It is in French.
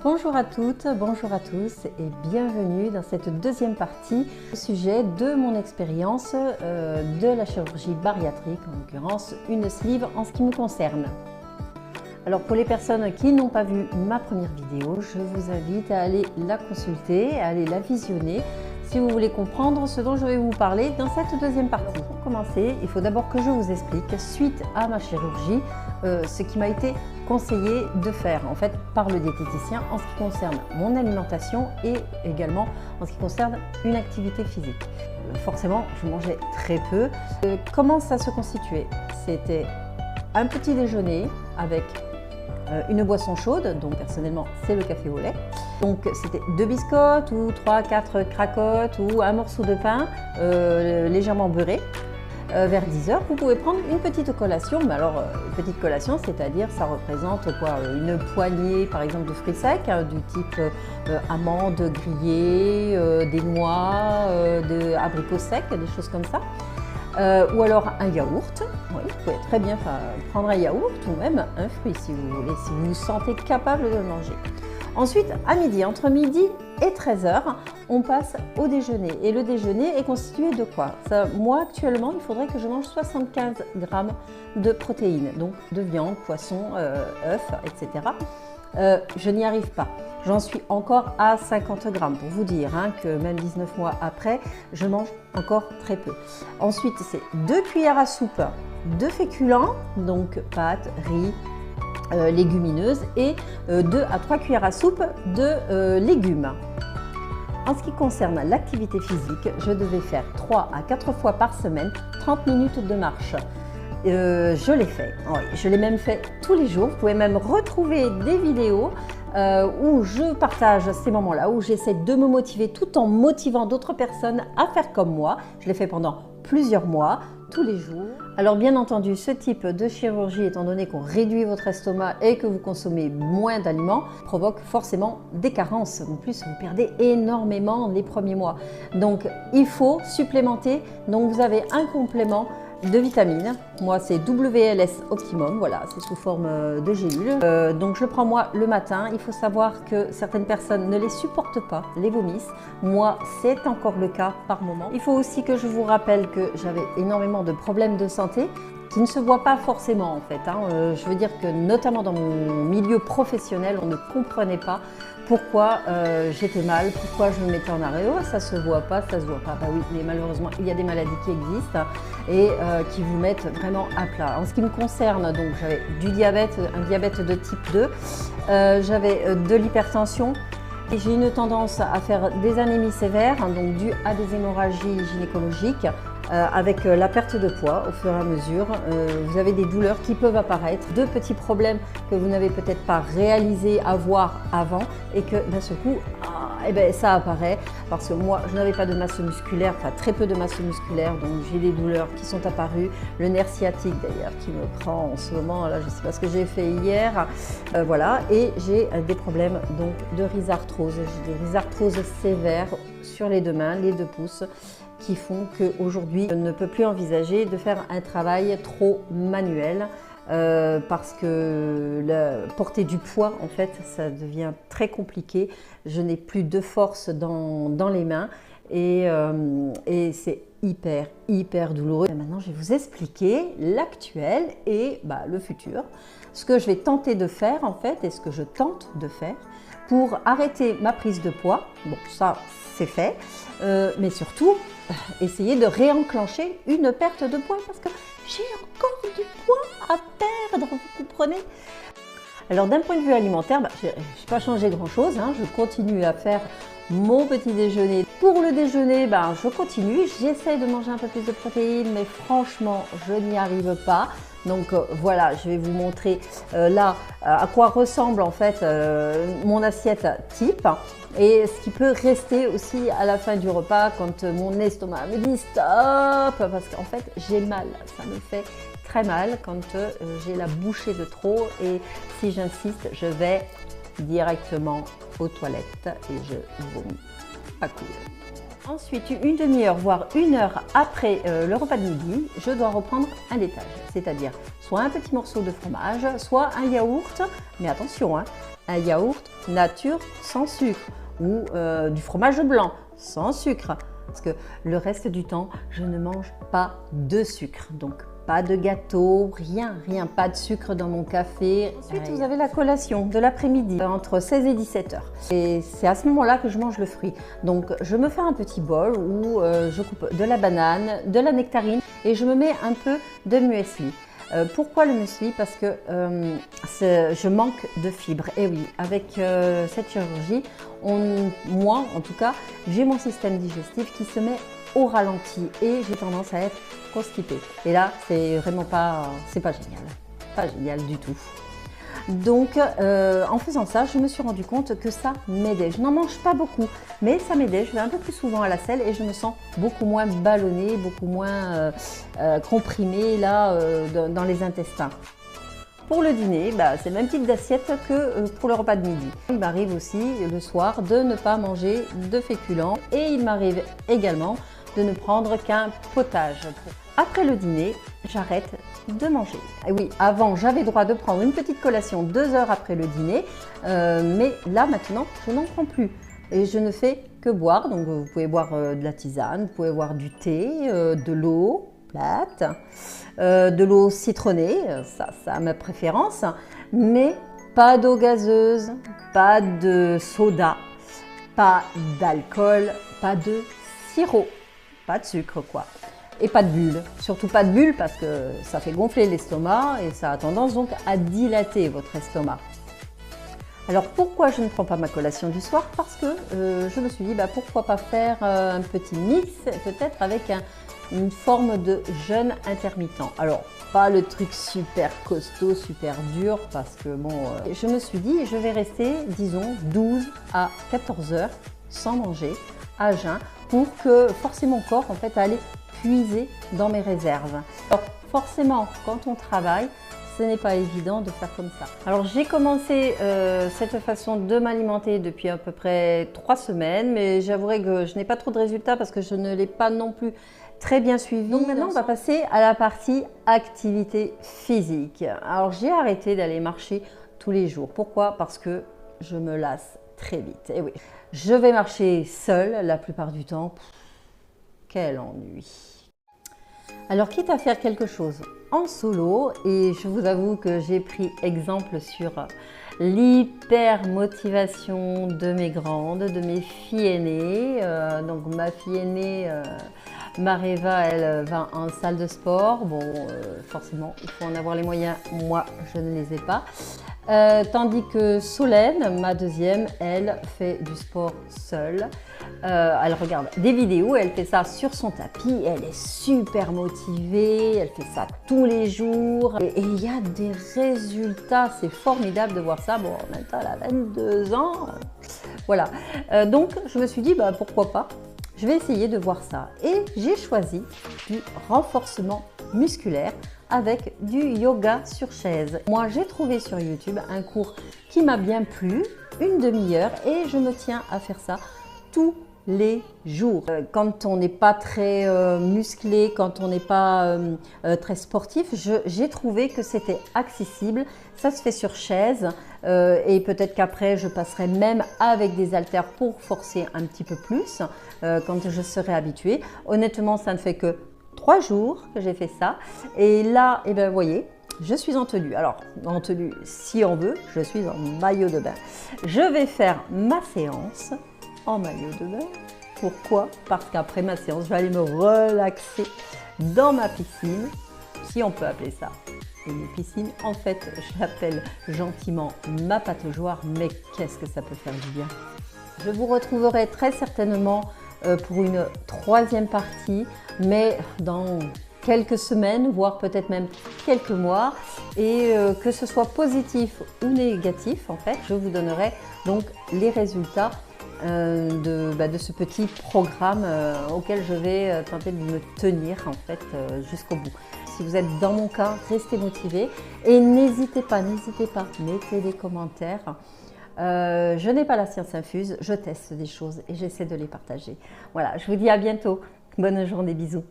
bonjour à toutes, bonjour à tous et bienvenue dans cette deuxième partie au sujet de mon expérience de la chirurgie bariatrique, en l'occurrence une sleeve en ce qui me concerne. Alors pour les personnes qui n'ont pas vu ma première vidéo, je vous invite à aller la consulter, à aller la visionner si vous voulez comprendre ce dont je vais vous parler dans cette deuxième partie. Pour commencer, il faut d'abord que je vous explique, suite à ma chirurgie, ce qui m'a été conseillé de faire en fait par le diététicien en ce qui concerne mon alimentation et également en ce qui concerne une activité physique. Forcément, je mangeais très peu. Comment ça se constituait? C'était un petit déjeuner avec une boisson chaude, donc personnellement c'est le café au lait. Donc c'était 2 biscottes ou 3-4 cracottes ou un morceau de pain légèrement beurré. Vers 10 h, vous pouvez prendre une petite collation, mais alors une petite collation, c'est-à-dire ça représente quoi, une poignée par exemple de fruits secs, du type amandes grillées, des noix, de abricots secs, des choses comme ça. Ou alors un yaourt, oui, vous pouvez très bien prendre un yaourt ou même un fruit si vous voulez, si vous vous sentez capable de le manger. Ensuite, à midi, entre midi et 13 h, on passe au déjeuner. Et le déjeuner est constitué de quoi? Moi, actuellement, il faudrait que je mange 75 grammes de protéines, donc de viande, poisson, œufs, etc. Je n'y arrive pas. J'en suis encore à 50 grammes pour vous dire que même 19 mois après, je mange encore très peu. Ensuite, c'est 2 cuillères à soupe de féculents, donc pâtes, riz, légumineuses et 2 à 3 cuillères à soupe de légumes. En ce qui concerne l'activité physique, je devais faire 3 à 4 fois par semaine 30 minutes de marche. Je l'ai fait, oui, je l'ai même fait tous les jours. Vous pouvez même retrouver des vidéos où je partage ces moments-là, où j'essaie de me motiver tout en motivant d'autres personnes à faire comme moi. Je l'ai fait pendant plusieurs mois, tous les jours. Alors bien entendu, ce type de chirurgie, étant donné qu'on réduit votre estomac et que vous consommez moins d'aliments, provoque forcément des carences. En plus, vous perdez énormément les premiers mois. Donc il faut supplémenter. Donc vous avez un complément de vitamines. Moi c'est WLS Optimum, voilà, c'est sous forme de gélules. Donc je le prends moi le matin. Il faut savoir que certaines personnes ne les supportent pas, les vomissent. Moi c'est encore le cas par moment. Il faut aussi que je vous rappelle que j'avais énormément de problèmes de santé qui ne se voient pas forcément en fait. Je veux dire que notamment dans mon milieu professionnel, on ne comprenait pas pourquoi j'étais mal, pourquoi je me mettais en arrêt. Oh, ça se voit pas, ça se voit pas. Bah oui, mais malheureusement, il y a des maladies qui existent et qui vous mettent vraiment à plat. En ce qui me concerne, donc j'avais du diabète, un diabète de type 2, j'avais de l'hypertension. Et j'ai une tendance à faire des anémies sévères, donc dues à des hémorragies gynécologiques. Avec la perte de poids au fur et à mesure, vous avez des douleurs qui peuvent apparaître, de petits problèmes que vous n'avez peut-être pas réalisé avoir avant et que d'un seul coup, ça apparaît parce que moi je n'avais pas de masse musculaire, enfin très peu de masse musculaire, donc j'ai des douleurs qui sont apparues, le nerf sciatique d'ailleurs qui me prend en ce moment, là je ne sais pas ce que j'ai fait hier, voilà, et j'ai des problèmes donc de rhizarthrose, j'ai des rhizarthroses sévères sur les 2 mains, les 2 pouces, qui font qu'aujourd'hui, je ne peux plus envisager de faire un travail trop manuel parce que porter du poids, en fait, ça devient très compliqué. Je n'ai plus de force dans les mains et c'est hyper douloureux. Et maintenant, je vais vous expliquer l'actuel et le futur. Ce que je vais tenter de faire, en fait, et ce que je tente de faire pour arrêter ma prise de poids. Bon, ça, c'est fait. Mais surtout, essayer de réenclencher une perte de poids parce que j'ai encore du poids à perdre, vous comprenez? Alors d'un point de vue alimentaire, je n'ai pas changé grand-chose, je continue à faire mon petit déjeuner. Pour le déjeuner, je continue, j'essaie de manger un peu plus de protéines, mais franchement, je n'y arrive pas. Donc voilà, je vais vous montrer là à quoi ressemble en fait mon assiette type et ce qui peut rester aussi à la fin du repas quand mon estomac me dit stop, parce qu'en fait j'ai mal, ça me fait très mal quand j'ai la bouchée de trop et si j'insiste, je vais directement aux toilettes et je vomis. Pas cool. Ensuite, une demi-heure, voire 1 heure après le repas de midi, je dois reprendre un laitage, c'est-à-dire soit un petit morceau de fromage, soit un yaourt, mais attention, un yaourt nature sans sucre ou du fromage blanc sans sucre. Parce que le reste du temps, je ne mange pas de sucre. Donc, pas de gâteau, rien, pas de sucre dans mon café. Ensuite, vous avez la collation de l'après-midi, entre 16 et 17 heures. Et c'est à ce moment-là que je mange le fruit. Donc, je me fais un petit bol où je coupe de la banane, de la nectarine et je me mets un peu de muesli. Pourquoi le muesli? Parce que je manque de fibres. Et oui, avec cette chirurgie, moi en tout cas, j'ai mon système digestif qui se met au ralenti et j'ai tendance à être constipée. Et là, c'est vraiment pas génial du tout. Donc, en faisant ça, je me suis rendu compte que ça m'aidait. Je n'en mange pas beaucoup, mais ça m'aidait. Je vais un peu plus souvent à la selle et je me sens beaucoup moins ballonnée, beaucoup moins comprimée là, dans les intestins. Pour le dîner, c'est le même type d'assiette que pour le repas de midi. Il m'arrive aussi le soir de ne pas manger de féculents et il m'arrive également de ne prendre qu'un potage. Après le dîner, j'arrête de manger. Et oui, avant, j'avais droit de prendre une petite collation 2 heures après le dîner, mais là, maintenant, je n'en prends plus. Et je ne fais que boire. Donc, vous pouvez boire de la tisane, vous pouvez boire du thé, de l'eau plate, de l'eau citronnée, ça a ma préférence, mais pas d'eau gazeuse, pas de soda, pas d'alcool, pas de sirop, pas de sucre quoi. Et pas de bulles, surtout pas de bulles parce que ça fait gonfler l'estomac et ça a tendance donc à dilater votre estomac. Alors pourquoi je ne prends pas ma collation du soir? Parce que je me suis dit pourquoi pas faire un petit mix peut-être avec une forme de jeûne intermittent. Alors pas le truc super costaud, super dur parce que bon, je me suis dit je vais rester disons 12 à 14 heures sans manger à jeun pour que forcer mon corps en fait à aller puiser dans mes réserves. Alors forcément quand on travaille, ce n'est pas évident de faire comme ça. Alors j'ai commencé cette façon de m'alimenter depuis à peu près 3 semaines, mais j'avouerai que je n'ai pas trop de résultats parce que je ne l'ai pas non plus très bien suivi. Donc maintenant on va passer à la partie activité physique. Alors j'ai arrêté d'aller marcher tous les jours. Pourquoi? Parce que je me lasse très vite. Et oui, je vais marcher seule la plupart du temps. Quel ennui! Alors quitte à faire quelque chose en solo, et je vous avoue que j'ai pris exemple sur l'hyper motivation de mes grandes, de mes filles aînées. Donc ma fille aînée, Mareva, elle va en salle de sport. Bon, forcément, il faut en avoir les moyens. Moi, je ne les ai pas. Tandis que Solène, ma deuxième, elle fait du sport seule. Elle regarde des vidéos, elle fait ça sur son tapis, elle est super motivée, elle fait ça tous les jours et il y a des résultats, c'est formidable de voir ça. Bon, en même temps, elle a 22 ans, voilà. Donc, je me suis dit, pourquoi pas, je vais essayer de voir ça. Et j'ai choisi du renforcement musculaire avec du yoga sur chaise. Moi, j'ai trouvé sur YouTube un cours qui m'a bien plu, une demi-heure, et je me tiens à faire ça tous les jours. Quand on n'est pas très musclé, quand on n'est pas très sportif, j'ai trouvé que c'était accessible. Ça se fait sur chaise et peut-être qu'après je passerai même avec des haltères pour forcer un petit peu plus quand je serai habituée. Honnêtement, ça ne fait que 3 jours que j'ai fait ça et là, vous voyez, je suis en tenue. Alors, en tenue, si on veut, je suis en maillot de bain. Je vais faire ma séance en maillot de bain. Pourquoi? Parce qu'après ma séance, je vais aller me relaxer dans ma piscine, si on peut appeler ça une piscine. En fait, je l'appelle gentiment ma pataugeoire, mais qu'est-ce que ça peut faire du bien. Je vous retrouverai très certainement pour une 3e partie, mais dans quelques semaines, voire peut-être même quelques mois, et que ce soit positif ou négatif, en fait, je vous donnerai donc les résultats de ce petit programme auquel je vais tenter de me tenir en fait jusqu'au bout. Si vous êtes dans mon cas, restez motivés et n'hésitez pas, mettez des commentaires. Je n'ai pas la science infuse, je teste des choses et j'essaie de les partager. Voilà, je vous dis à bientôt. Bonne journée, bisous.